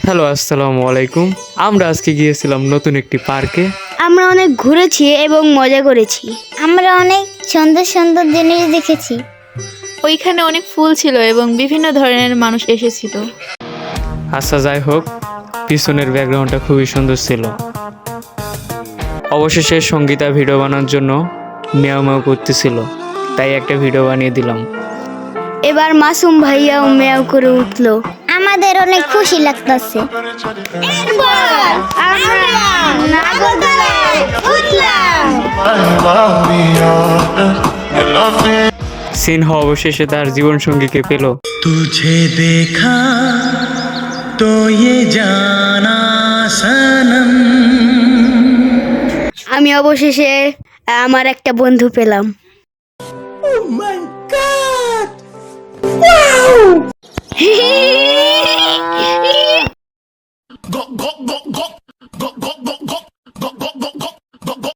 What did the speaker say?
Hello, আসসালামু আলাইকুম। আমরা আজকে গিয়েছিলাম নতুন একটি পার্কে। আমরা অনেক ঘুরেছি এবং মজা করেছি। আমরা অনেক সুন্দর সুন্দর জিনিস দেখেছি। ওইখানে অনেক ফুল ছিল এবং বিভিন্ন ধরনের মানুষ এসেছিল। আচ্ছা, যাই হোক, পিছনের ব্যাকগ্রাউন্ডটা খুবই সুন্দর ছিল। অবশেষে সঙ্গীতা ভিডিও বানানোর জন্য মেয়াও মেয়াও করতেছিল, তাই একটা ভিডিও বানিয়ে দিলাম। এবার মাসুম ভাইয়াও মেয়াও করে উঠলো। আমাদের অনেক খুশি লাগতেছে। সিনহা অবশেষে তার জীবন সঙ্গীকে পেল। तुझे देखा तो ये जाना सनम। আমি অবশেষে আমার একটা বন্ধু পেলাম। Go go go go